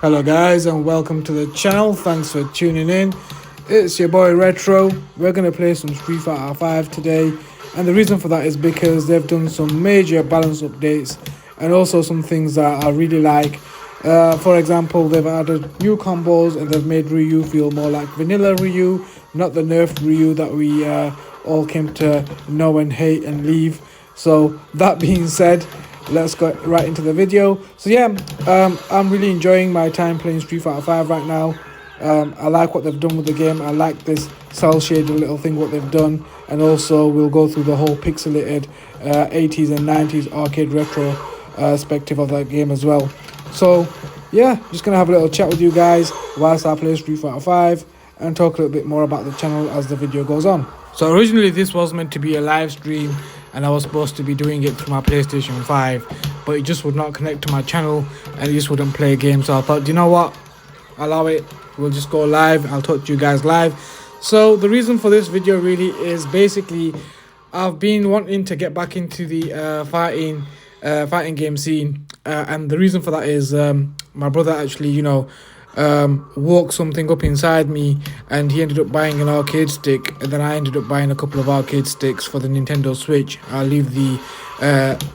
Hello guys and welcome to the channel. Thanks for tuning in. It's your boy Retro. We're going to play some Street Fighter 5 today, and the reason for that is because they've done some major balance updates and also some things that I really like. For example, they've added new combos and they've made Ryu feel more like vanilla Ryu, not the nerfed Ryu that we all came to know and hate and leave. So that being said, let's go right into the video. So yeah, I'm really enjoying my time playing Street Fighter 5 right now. I like what they've done with the game. I like this cell shaded little thing what they've done, and also we'll go through the whole pixelated 80s and 90s arcade retro perspective of that game as well. So yeah, just gonna have a little chat with you guys whilst I play Street Fighter 5 and talk a little bit more about the channel as the video goes on. So originally this was meant to be a live stream and I was supposed to be doing it through my PlayStation 5, but it just would not connect to my channel and it just wouldn't play a game. So I thought, you know what, allow it, we'll just go live. I'll talk to you guys live. So the reason for this video really is basically I've been wanting to get back into the fighting game scene, and the reason for that is my brother actually woke something up inside me, and he ended up buying an arcade stick, and then I ended up buying a couple of arcade sticks for the Nintendo Switch. I'll leave the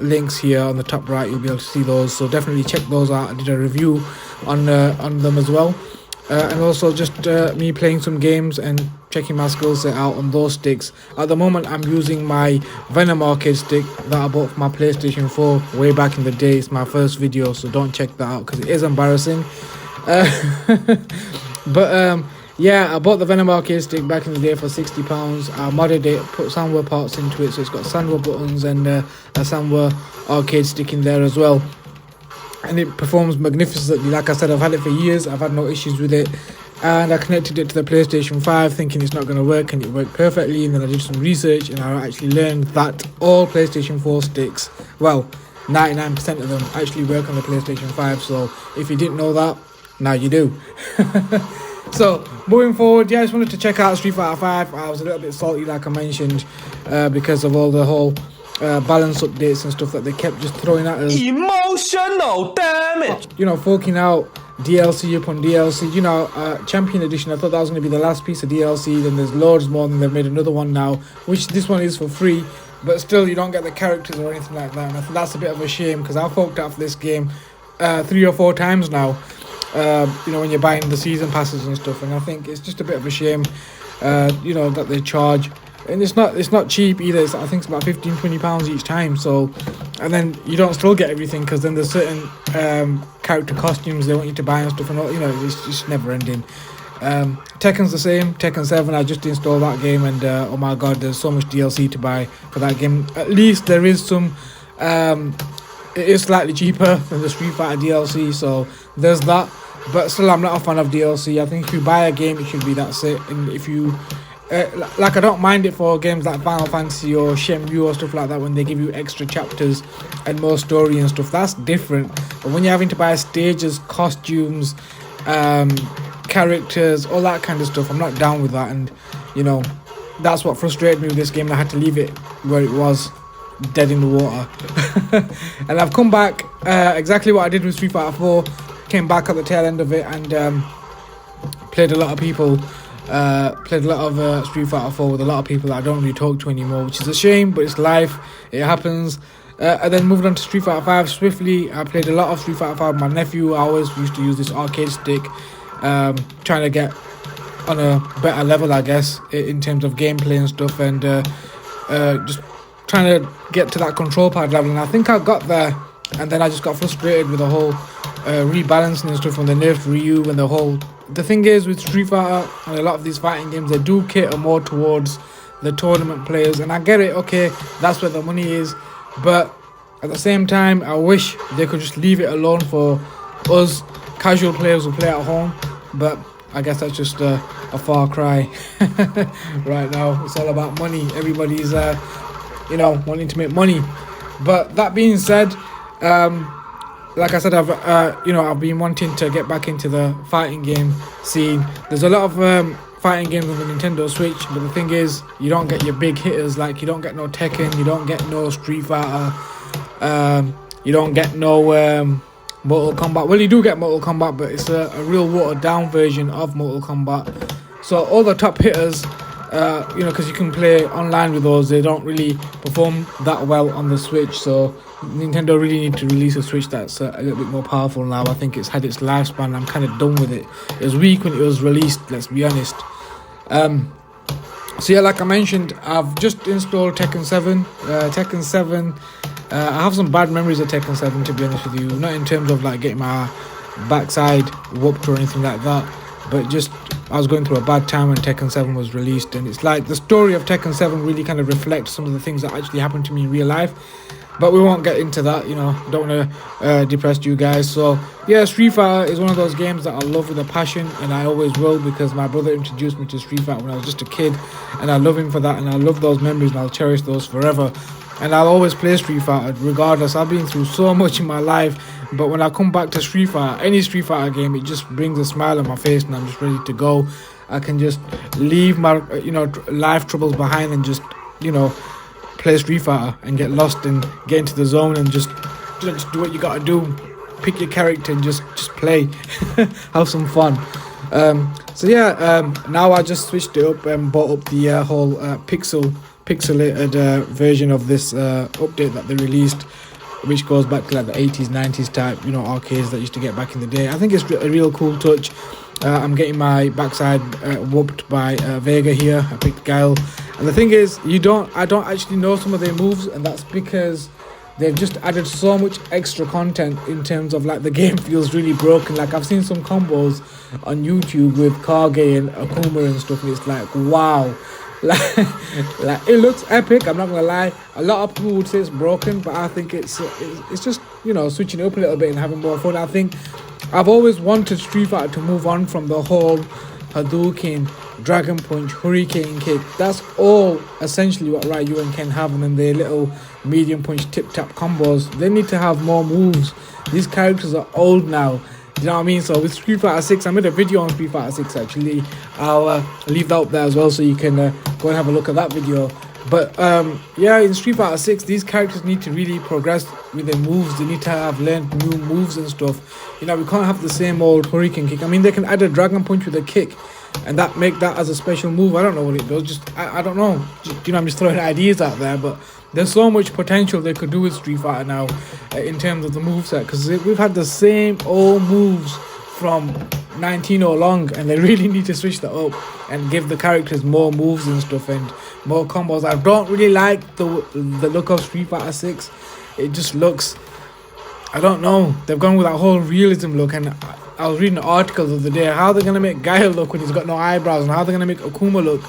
links here on the top right, you'll be able to see those, so definitely check those out. I did a review on them as well, and also just me playing some games and checking my skill set out on those sticks. At the moment I'm using my Venom arcade stick that I bought for my PlayStation 4 way back in the day. It's my first video, so don't check that out because it is embarrassing. Yeah, I bought the Venom arcade stick back in the day for £60. I modded it, put Sandwa parts into it, so it's got Sandwa buttons and a Sandwa arcade stick in there as well, and it performs magnificently. Like I said, I've had it for years, I've had no issues with it, and I connected it to the PlayStation 5 thinking it's not going to work, and it worked perfectly. And then I did some research and I actually learned that all PlayStation 4 sticks, well, 99% of them actually work on the PlayStation 5. So if you didn't know that, now you do. So moving forward, yeah, I just wanted to check out Street Fighter 5. I was a little bit salty, like I mentioned, because of all the whole balance updates and stuff that they kept just throwing at us. Emotional damage. Forking out DLC upon DLC. Champion Edition, I thought that was going to be the last piece of DLC. Then there's loads more, and they've made another one now, which this one is for free, but still you don't get the characters or anything like that. And I think that's a bit of a shame, because I've forked out for this game 3 or 4 times now. When you're buying the season passes and stuff, and I think it's just a bit of a shame, that they charge, and it's not cheap either. I think it's about £15-20 each time. So, and then you don't still get everything, because then there's certain character costumes they want you to buy and stuff, and all, it's just never ending. Tekken's the same. Tekken 7, I just installed that game, and oh my god, there's so much DLC to buy for that game. At least there is some. It is slightly cheaper than the Street Fighter DLC, so there's that. But still, I'm not a fan of DLC. I think if you buy a game, it should be that's it. And if you I don't mind it for games like Final Fantasy or Shenmue or stuff like that, when they give you extra chapters and more story and stuff. That's different. But when you're having to buy stages, costumes, characters, all that kind of stuff, I'm not down with that. And that's what frustrated me with this game. I had to leave it where it was, dead in the water. And I've come back, exactly what I did with Street Fighter 4. Came back at the tail end of it and played a lot of Street Fighter 4 with a lot of people that I don't really talk to anymore, which is a shame, but it's life, it happens. And then moved on to Street Fighter 5 swiftly. I played a lot of Street Fighter 5 with my nephew. I always used to use this arcade stick, trying to get on a better level, I guess, in terms of gameplay and stuff, and just trying to get to that control pad level. And I think I got there, and then I just got frustrated with the whole rebalancing and stuff from the nerfed Ryu and the thing is with Street Fighter and a lot of these fighting games, they do cater more towards the tournament players, and I get it, okay, that's where the money is, but at the same time I wish they could just leave it alone for us casual players who play at home. But I guess that's just a far cry. Right now it's all about money. Everybody's wanting to make money. But that being said, like I said, I've been wanting to get back into the fighting game scene. There's a lot of fighting games on the Nintendo Switch, but the thing is, you don't get your big hitters. Like, you don't get no Tekken, you don't get no Street Fighter, you don't get no Mortal Kombat. Well, you do get Mortal Kombat, but it's a real watered down version of Mortal Kombat. So all the top hitters, because you can play online with those, they don't really perform that well on the Switch. So Nintendo really need to release a Switch that's a little bit more powerful now. I think it's had its lifespan. I'm kind of done with it. It was weak when it was released, let's be honest. So yeah, like I mentioned, I've just installed Tekken 7. Tekken 7, I have some bad memories of Tekken 7, to be honest with you. Not in terms of like getting my backside whooped or anything like that, but just I was going through a bad time when Tekken 7 was released, and it's like the story of Tekken 7 really kind of reflects some of the things that actually happened to me in real life. But we won't get into that, don't want to depress you guys. So yeah, Street Fighter is one of those games that I love with a passion, and I always will, because my brother introduced me to Street Fighter when I was just a kid, and I love him for that, and I love those memories, and I'll cherish those forever. And I'll always play Street Fighter regardless. I've been through so much in my life, but when I come back to Street Fighter, any Street Fighter game, it just brings a smile on my face, and I'm just ready to go. I can just leave my life troubles behind and just play Street Fighter and get lost and get into the zone and just do what you gotta do. Pick your character and just play. Have some fun. So yeah, now I just switched it up and bought up the whole pixelated version of this update that they released, which goes back to like the 80s, 90s type, arcades that used to get back in the day. I think it's a real cool touch. I'm getting my backside whooped by Vega here. I picked Guile. And the thing is, I don't actually know some of their moves, and that's because they've just added so much extra content in terms of like the game feels really broken. Like I've seen some combos on YouTube with Kage and Akuma and stuff, and it's like, wow. like it looks epic, I'm not gonna lie. A lot of people would say it's broken, but I think it's just switching it up a little bit and having more fun. I think I've always wanted Street Fighter to move on from the whole Hadouken, Dragon Punch, Hurricane Kick. That's all essentially what Ryu and Ken have, and then their little medium punch tip tap combos. They need to have more moves. These characters are old now. You know what I mean? So with Street Fighter 6, I made a video on Street Fighter 6 actually. I'll leave that up there as well, so you can go and have a look at that video. But yeah, in Street Fighter 6, these characters need to really progress with their moves. They need to have learned new moves and stuff. We can't have the same old Hurricane Kick. I mean, they can add a Dragon Punch with a kick and that make that as a special move. I don't know what it does. I don't know. I'm just throwing ideas out there, but there's so much potential they could do with Street Fighter now in terms of the moveset, because we've had the same old moves from 19 or long, and they really need to switch that up and give the characters more moves and stuff and more combos. I don't really like the look of Street Fighter 6. It just looks, I don't know, they've gone with that whole realism look, and I was reading articles of the day how they're going to make Guile look when he's got no eyebrows, and how they're going to make Akuma look.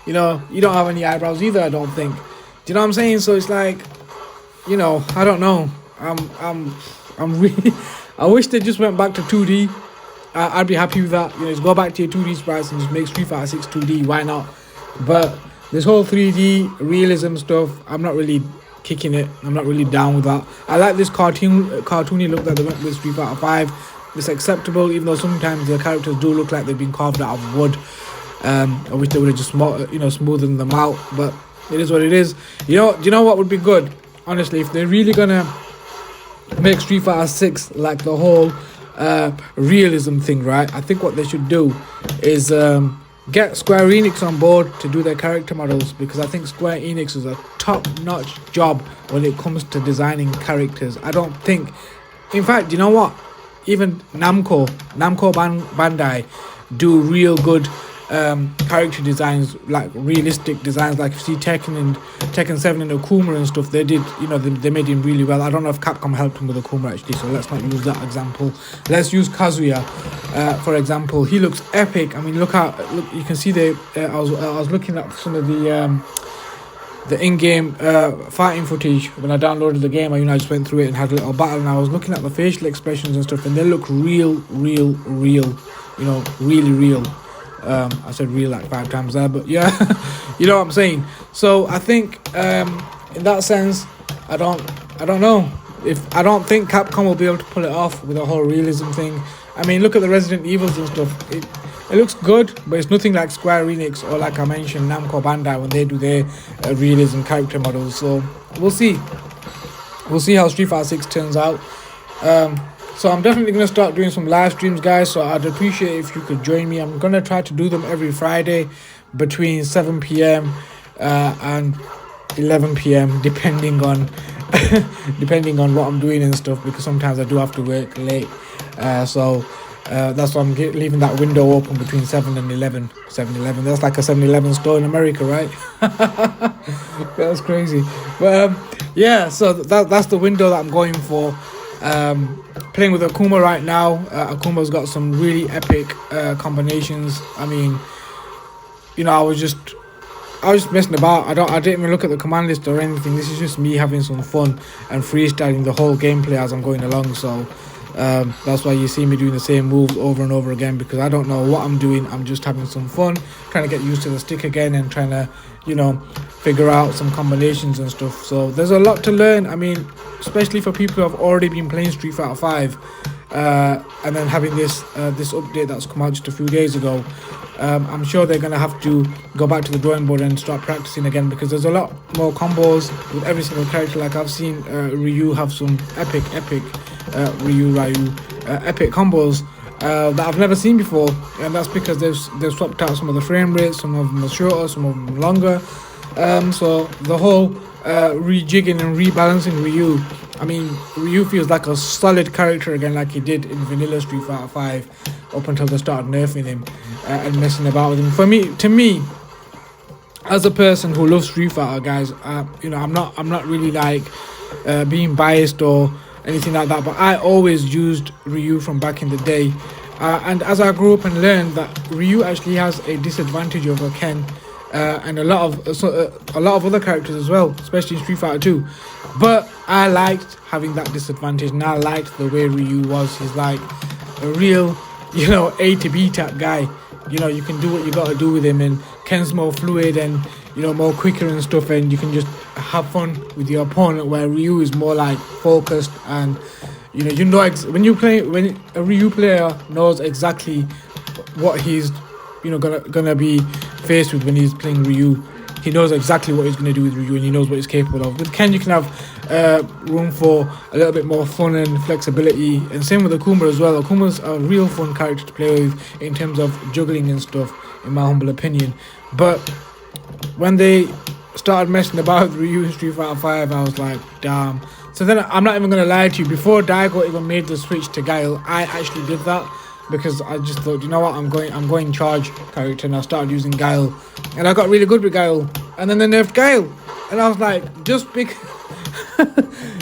You don't have any eyebrows either, I don't think. Do you know what I'm saying? So it's like, I don't know. I'm really, I wish they just went back to 2D. I'd be happy with that. Just go back to your 2D sprites and just make Street Fighter 6 2D. Why not? But this whole 3D realism stuff, I'm not really kicking it. I'm not really down with that. I like this cartoony look that they went with Street Fighter 5. It's acceptable, even though sometimes the characters do look like they've been carved out of wood. I wish they would have just smoothened them out, but it is what it is. Do you know what would be good? Honestly, if they're really gonna make Street Fighter 6 like the whole realism thing, right? I think what they should do is get Square Enix on board to do their character models, because I think Square Enix is a top-notch job when it comes to designing characters. I don't think, in fact, you know what? Even Namco Bandai do real good character designs, like realistic designs. Like if you see Tekken 7 and Akuma and stuff, they did, they made him really well. I don't know if Capcom helped him with Akuma actually, so let's not use that example. Let's use Kazuya for example. He looks epic. I mean, look, you can see I was looking at some of the in-game fighting footage when I downloaded the game. I just went through it and had a little battle, and I was looking at the facial expressions and stuff, and they look real, really real. I said real like 5 times there, but yeah, you know what I'm saying. So I think in that sense, I don't know if I don't think Capcom will be able to pull it off with the whole realism thing. I mean, look at the Resident Evils and stuff. It looks good, but it's nothing like Square Enix or, like I mentioned, Namco Bandai when they do their realism character models. So we'll see how Street Fighter 6 turns out. So I'm definitely going to start doing some live streams, guys. So I'd appreciate if you could join me. I'm going to try to do them every Friday between 7 p.m. And 11 p.m. depending on depending on what I'm doing and stuff, because sometimes I do have to work late. So that's why I'm leaving that window open between 7 and 11. 7-Eleven. That's like a 7-Eleven store in America, right? That's crazy. But yeah, so that's the window that I'm going for. Playing with Akuma right now. Akuma's got some really epic combinations. I mean, you know, I was just messing about. I didn't even look at the command list or anything. This is just me having some fun and freestyling the whole gameplay as I'm going along. So that's why you see me doing the same moves over and over again, because I don't know what I'm doing. I'm just having some fun, trying to get used to the stick again and trying to, you know, figure out some combinations and stuff. So there's a lot to learn. I mean, especially for people who have already been playing Street Fighter 5 and then having this update that's come out just a few days ago. I'm sure they're going to have to go back to the drawing board and start practicing again, because there's a lot more combos with every single character. Like I've seen Ryu have some epic Ryu epic combos that I've never seen before, and that's because they've swapped out some of the frame rates. Some of them are shorter, some of them are longer. So the whole rejigging and rebalancing Ryu, I mean, Ryu feels like a solid character again, like he did in vanilla Street Fighter 5 up until they started nerfing him and messing about with him. To me, as a person who loves Street Fighter, guys, you know, I'm not really like being biased or anything like that, but I always used Ryu from back in the day, and as I grew up and learned that Ryu actually has a disadvantage over Ken and a lot of other characters as well, especially in Street Fighter 2. But I liked having that disadvantage, and I liked the way Ryu was. He's like a real, you know, A to B type guy. You know, you can do what you got to do with him, and Ken's more fluid and, you know, more quicker and stuff, and you can just have fun with your opponent, where Ryu is more like focused, and you know when a Ryu player knows exactly what he's, you know, gonna be faced with when he's playing Ryu. He knows exactly what he's going to do with Ryu, and he knows what he's capable of. With Ken, you can have room for a little bit more fun and flexibility, and same with Akuma as well. Akuma's a real fun character to play with in terms of juggling and stuff, in my humble opinion. But when they started messing about with Ryu in Street Fighter 5, I was like, damn. So then, I'm not even going to lie to you, before Daigo even made the switch to Guile, I actually did that, because I just thought, you know what, I'm going charge character, and I started using Guile, and I got really good with Guile, and then they nerfed Guile, and I was like, just because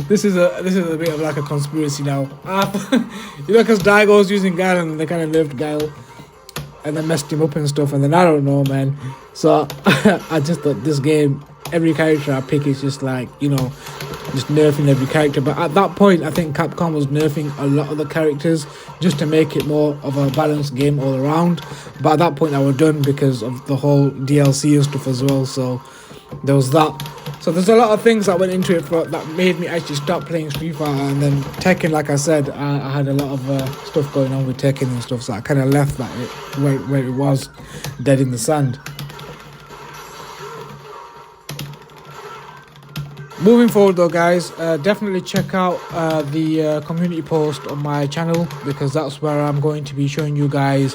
this is a bit of like a conspiracy now. You know, because Daigo's using Guile, and they kind of nerfed Guile, and then messed him up and stuff, and then I don't know, man. So I just thought, this game, every character I pick is just like, you know, just nerfing every character. But at that point, I think Capcom was nerfing a lot of the characters just to make it more of a balanced game all around. But at that point, I was done because of the whole DLC and stuff as well. So there was that. So there's a lot of things that went into it that made me actually stop playing Street Fighter. And then Tekken, like I said, I had a lot of stuff going on with Tekken and stuff, so I kind of left that where it was, dead in the sand. Moving forward though, guys, definitely check out the community post on my channel, because that's where I'm going to be showing you guys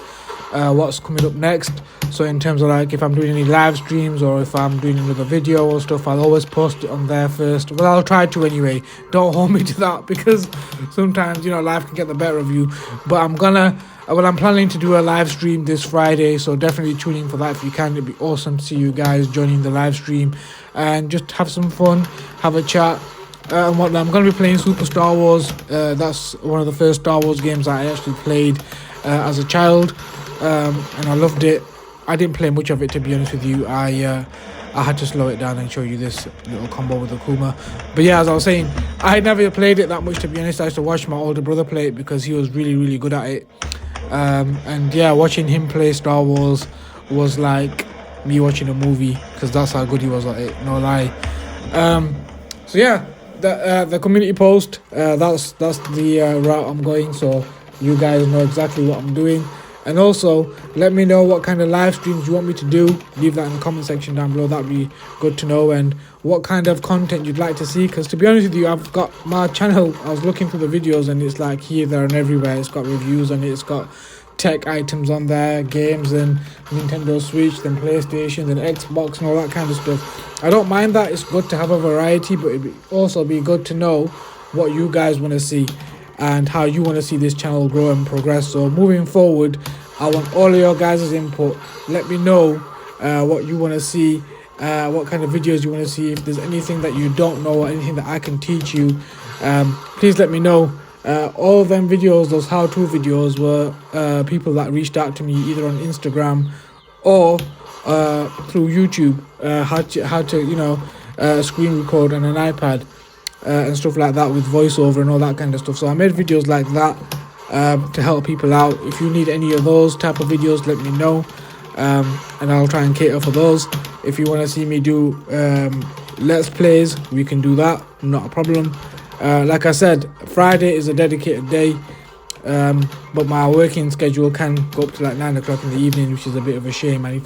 what's coming up next. So in terms of like if I'm doing any live streams or if I'm doing another video or stuff, I'll always post it on there first. Well, I'll try to anyway. Don't hold me to that, because sometimes, you know, life can get the better of you. But I'm planning to do a live stream this Friday, so definitely tune in for that if you can. It'd be awesome to see you guys joining the live stream and just have some fun, have a chat. And what I'm going to be playing Super Star Wars. That's one of the first Star Wars games I actually played as a child, and I loved it. I didn't play much of it, to be honest with you. I had to slow it down and show you this little combo with Akuma. But yeah, as I was saying, I never played it that much, to be honest. I used to watch my older brother play it because he was really, really good at it. And yeah, watching him play Star Wars was like me watching a movie, because that's how good he was at it, no lie. So yeah, the community post, that's the route I'm going, so you guys know exactly what I'm doing. And also, let me know what kind of live streams you want me to do. Leave that in the comment section down below. That'd be good to know. And what kind of content you'd like to see. Because to be honest with you, I've got my channel. I was looking through the videos and it's like here, there and everywhere. It's got reviews on it. It's got tech items on there, games and Nintendo Switch, then PlayStation, then Xbox and all that kind of stuff. I don't mind that. It's good to have a variety, but it'd also be good to know what you guys want to see and how you want to see this channel grow and progress. So moving forward, I want all of your guys' input. Let me know what you want to see, what kind of videos you want to see. If there's anything that you don't know or anything that I can teach you, please let me know. All of them videos, those how-to videos, were people that reached out to me either on Instagram or through YouTube, how to screen record on an iPad and stuff like that with voiceover and all that kind of stuff. So I made videos like that to help people out. If you need any of those type of videos, let me know, and I'll try and cater for those. If you want to see me do let's plays, we can do that, not a problem. Like I said, Friday is a dedicated day, but my working schedule can go up to like 9 o'clock in the evening, which is a bit of a shame. I need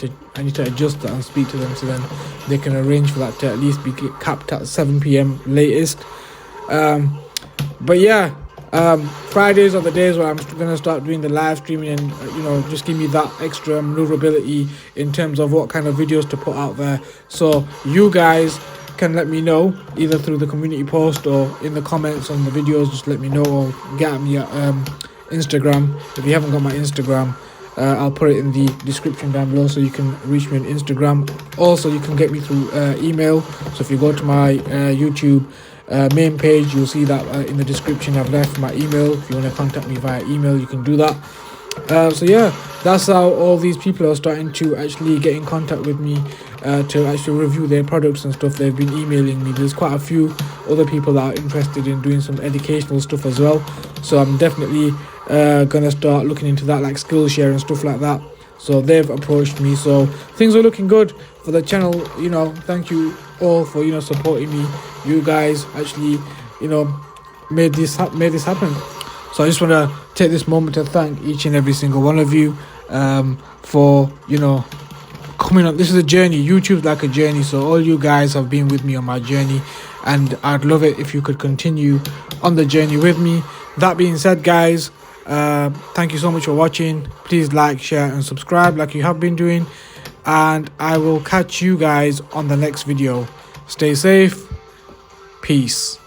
to adjust that and speak to them so then they can arrange for that to at least be capped at 7 p.m. latest. But yeah, Fridays are the days where I'm gonna start doing the live streaming and just give me that extra maneuverability in terms of what kind of videos to put out there. So you guys can let me know either through the community post or in the comments on the videos. Just let me know or get at me at Instagram. If you haven't got my Instagram, I'll put it in the description down below so you can reach me on Instagram. Also, you can get me through email. So if you go to my YouTube main page, you'll see that in the description I've left my email. If you want to contact me via email, you can do that. So yeah, that's how all these people are starting to actually get in contact with me to actually review their products and stuff. They've been emailing me. There's quite a few other people that are interested in doing some educational stuff as well, so I'm definitely gonna start looking into that, like Skillshare and stuff like that. So they've approached me, so things are looking good for the channel. Thank you all for supporting me. You guys actually made this happen. So I just want to take this moment to thank each and every single one of you for coming on. This is a journey. YouTube's like a journey, so all you guys have been with me on my journey, and I'd love it if you could continue on the journey with me. That being said, guys, thank you so much for watching. Please like, share and subscribe like you have been doing, and I will catch you guys on the next video. Stay safe. Peace.